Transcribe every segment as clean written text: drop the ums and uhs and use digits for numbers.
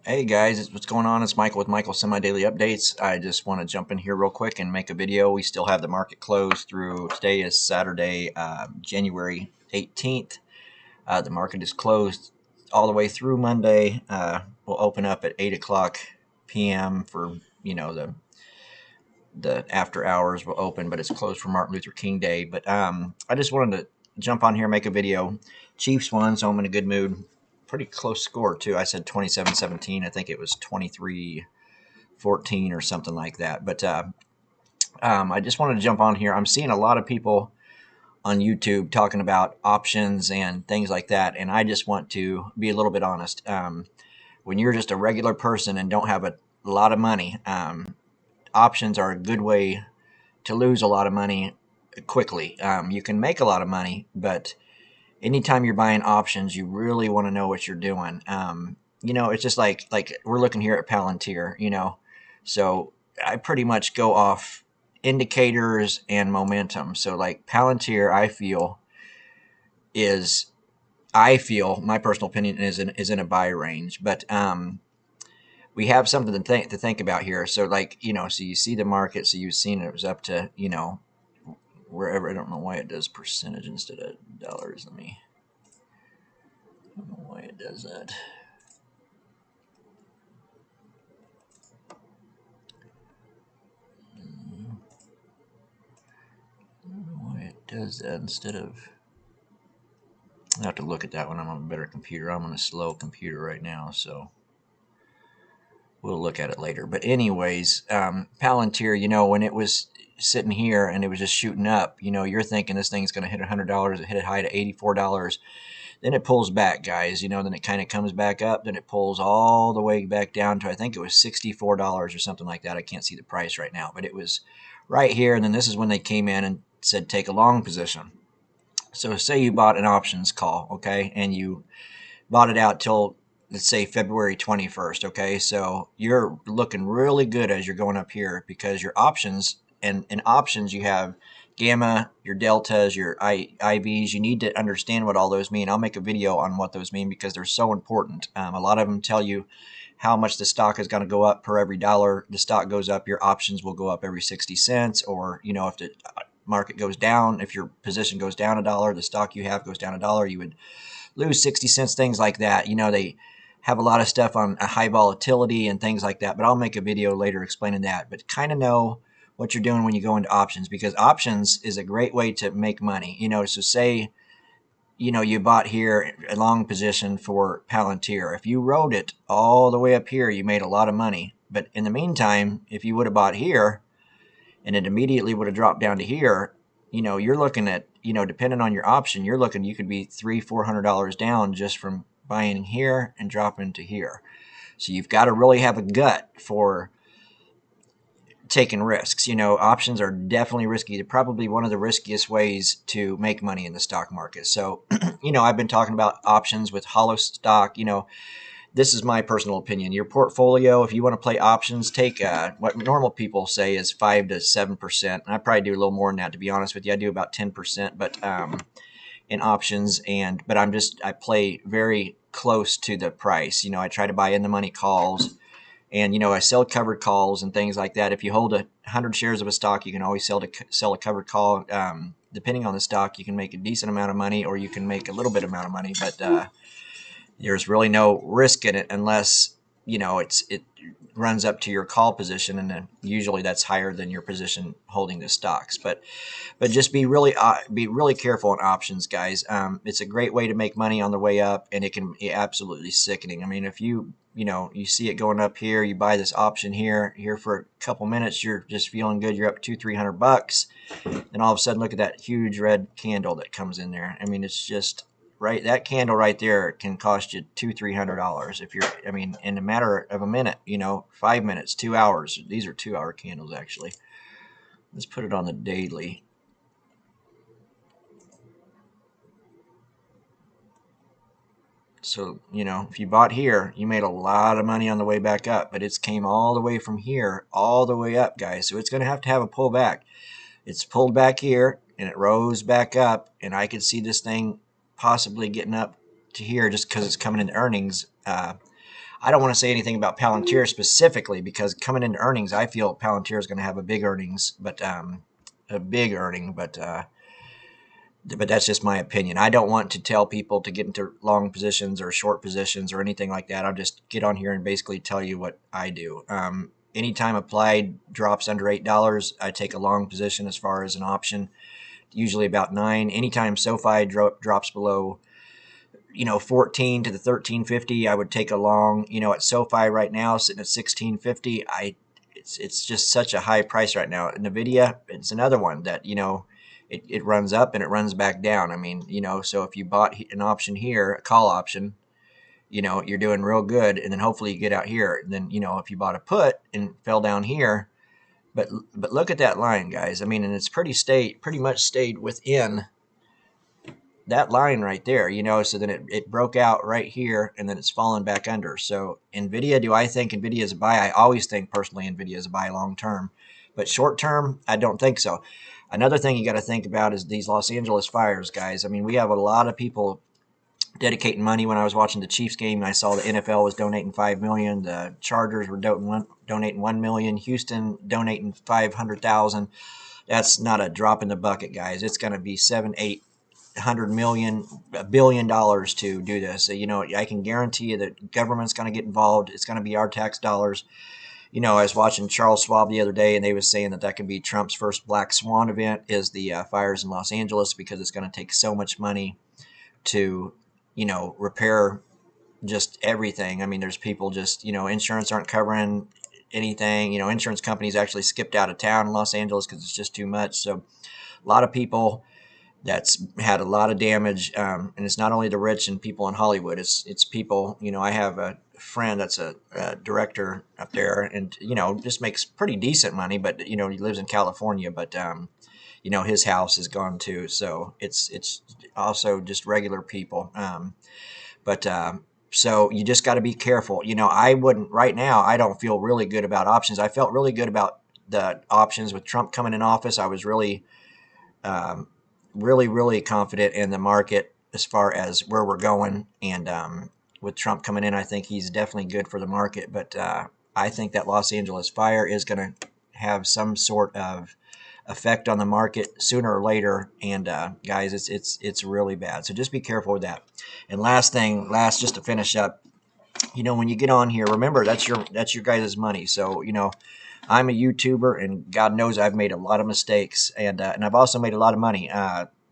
Hey guys, what's going on? It's Michael with Michael Semi Daily Updates. I just want to jump in here real quick and make a video. We still have the market closed through today is Saturday, January 18th. The market is closed all the way through Monday. We'll open up at 8 o'clock p.m. for the after hours will open, but it's closed for Martin Luther King Day. But I just wanted to jump on here and make a video. Chiefs won, so I'm in a good mood. Pretty close score too. I said 27-17. I think it was 23-14 or something like that. But I just wanted to jump on here. I'm seeing a lot of people on YouTube talking about options and things like that, and I just want to be a little bit honest. When you're just a regular person and don't have a lot of money, options are a good way to lose a lot of money quickly. You can make a lot of money, but anytime you're buying options, you really want to know what you're doing. It's just like we're looking here at Palantir, so I pretty much go off indicators and momentum. So like Palantir, I feel my personal opinion is in a buy range, but we have something to think about here. So so you see the market, so you've seen it was up to wherever. I don't know why it does percentage instead of dollars. I don't know why it does that. I don't know why it does that instead of. I have to look at that when I'm on a better computer. I'm on a slow computer right now, so we'll look at it later. But anyways, Palantir, when it was sitting here and it was just shooting up, you're thinking this thing's going to hit $100. It hit a high to $84. Then it pulls back, guys. Then it kind of comes back up. Then it pulls all the way back down to, I think it was $64 or something like that. I can't see the price right now, but it was right here. And then this is when they came in and said take a long position. So say you bought an options call, okay, and you bought it out till, let's say, February 21st, okay? So you're looking really good as you're going up here because your options, and in options you have gamma, your deltas, your IVs. You need to understand what all those mean. I'll make a video on what those mean because they're so important. A lot of them tell you how much the stock is going to go up per every dollar the stock goes up. Your options will go up every 60 cents, or if the market goes down, if your position goes down $1, the stock you have goes down $1, you would lose 60 cents, things like that. They have a lot of stuff on a high volatility and things like that, but I'll make a video later explaining that. But kind of know what you're doing when you go into options, because options is a great way to make money. So say, you bought here a long position for Palantir. If you rode it all the way up here, you made a lot of money. But in the meantime, if you would have bought here and it immediately would have dropped down to here, you're looking at, depending on your option, you could be $300-400 down just from buying here and dropping to here. So you've got to really have a gut for taking risks. Options are definitely risky. They're probably one of the riskiest ways to make money in the stock market. So, I've been talking about options with hollow stock. This is my personal opinion. Your portfolio, if you want to play options, take what normal people say is 5 to 7%. I probably do a little more than that, to be honest with you. I do about 10%, but in options, but I play very close to the price. I try to buy in the money calls, and I sell covered calls and things like that. If you hold 100 shares of a stock, you can always sell a covered call. Depending on the stock, you can make a decent amount of money, or you can make a little bit amount of money, but there's really no risk in it unless it runs up to your call position, and then usually that's higher than your position holding the stocks. But just be really careful on options, guys. It's a great way to make money on the way up, and it can be absolutely sickening. I mean, if you see it going up here, you buy this option here for a couple minutes, you're just feeling good, you're up $200-300, and all of a sudden look at that huge red candle that comes in there. I mean, it's just right, that candle right there can cost you $200-300 if you're, in a matter of a minute, 5 minutes, 2 hours. These are 2-hour candles, actually. Let's put it on the daily. So, if you bought here, you made a lot of money on the way back up, but it's came all the way from here all the way up, guys. So it's going to have a pullback. It's pulled back here and it rose back up, and I could see this thing possibly getting up to here just because it's coming in earnings. I don't want to say anything about Palantir specifically because coming into earnings, I feel Palantir is going to have a big earnings, but a big earning, but that's just my opinion. I don't want to tell people to get into long positions or short positions or anything like that. I'll just get on here and basically tell you what I do. Anytime Applied drops under $8, I take a long position as far as an option, usually about 9. Anytime SoFi drops below 14 to the 1350, I would take a long. At SoFi right now, sitting at 1650, it's just such a high price right now. Nvidia, it's another one that it runs up and it runs back down. I mean, so if you bought an option here, a call option, you're doing real good, and then hopefully you get out here. And then if you bought a put and fell down here, but look at that line, guys. I mean, and it's pretty much stayed within that line right there, so then it broke out right here, and then it's fallen back under. So Nvidia, do I think Nvidia is a buy? I always think personally Nvidia is a buy long term, but short term, I don't think so. Another thing you got to think about is these Los Angeles fires, guys. I mean, we have a lot of people dedicating money. When I was watching the Chiefs game, I saw the NFL was donating $5 million. The Chargers were donating $1 million. Houston donating $500,000. That's not a drop in the bucket, guys. It's going to be $700 million, $1 billion to do this. I can guarantee you that government's going to get involved. It's going to be our tax dollars. I was watching Charles Schwab the other day, and they was saying that could be Trump's first black swan event is the fires in Los Angeles, because it's going to take so much money to, repair just everything. I mean, there's people just, insurance aren't covering anything. Insurance companies actually skipped out of town in Los Angeles because it's just too much. So a lot of people that's had a lot of damage, and it's not only the rich and people in Hollywood. It's people. I have a friend that's a director up there, and just makes pretty decent money, but he lives in California, but his house is gone too. So it's also just regular people, but. So you just got to be careful. I wouldn't right now. I don't feel really good about options. I felt really good about the options with Trump coming in office. I was really really confident in the market as far as where we're going. And with Trump coming in, I think he's definitely good for the market. But I think that Los Angeles fire is going to have some sort of effect on the market sooner or later. And guys, it's really bad. So just be careful with that. And last, just to finish up, when you get on here, remember that's your guys' money. So I'm a YouTuber, and God knows I've made a lot of mistakes, and I've also made a lot of money.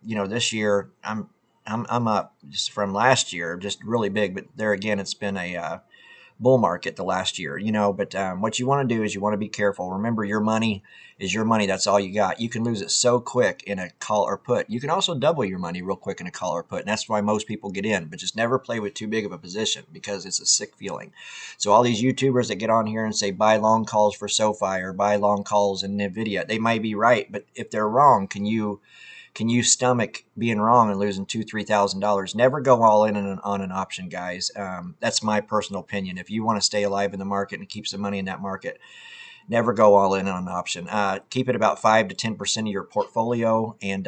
This year I'm up just from last year, just really big. But there again, it's been a bull market the last year. But what you want to do is you want to be careful. Remember, your money is your money. That's all you got. You can lose it so quick in a call or put. You can also double your money real quick in a call or put, and that's why most people get in. But just never play with too big of a position, because it's a sick feeling. So all these YouTubers that get on here and say buy long calls for SoFi or buy long calls in Nvidia, they might be right, but if they're wrong, can you stomach being wrong and losing $2,000-$3,000? Never go all in on an option, guys. That's my personal opinion. If you want to stay alive in the market and keep some money in that market, never go all in on an option. Keep it about 5 to 10% of your portfolio, and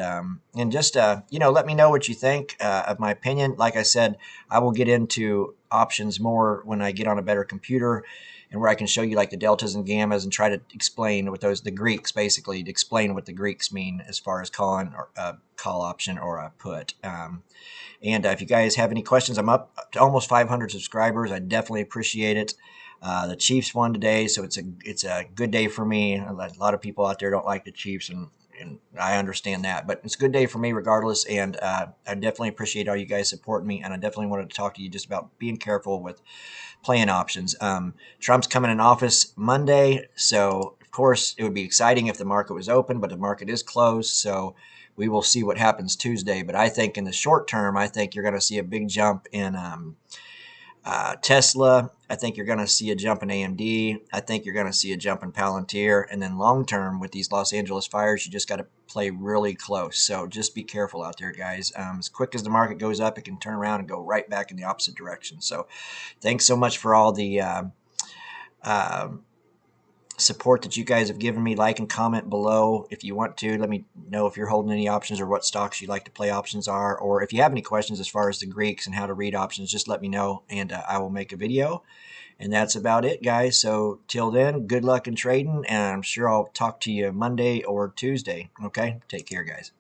just let me know what you think of my opinion. Like I said, I will get into options more when I get on a better computer, and where I can show you like the deltas and gammas and try to explain what the Greeks, basically to explain what the Greeks mean as far as calling or call option or a put. And if you guys have any questions, I'm up to almost 500 subscribers. I definitely appreciate it. The Chiefs won today, so it's a good day for me. A lot of people out there don't like the Chiefs, and I understand that, but it's a good day for me regardless. And I definitely appreciate all you guys supporting me, and I definitely wanted to talk to you just about being careful with playing options. Trump's coming in office Monday, so of course it would be exciting if the market was open, but the market is closed, so we will see what happens Tuesday. But I think in the short term, I think you're going to see a big jump in Tesla. I think you're going to see a jump in AMD. I think you're going to see a jump in Palantir. And then long term, with these Los Angeles fires, you just got to play really close. So just be careful out there, guys. As quick as the market goes up, it can turn around and go right back in the opposite direction. So thanks so much for all the support that you guys have given me. Like and comment below if you want to. Let me know if you're holding any options or what stocks you'd like to play options are, or if you have any questions as far as the Greeks and how to read options, just let me know, and I will make a video. And that's about it, guys. So till then, good luck in trading, and I'm sure I'll talk to you Monday or Tuesday. Okay, take care, guys.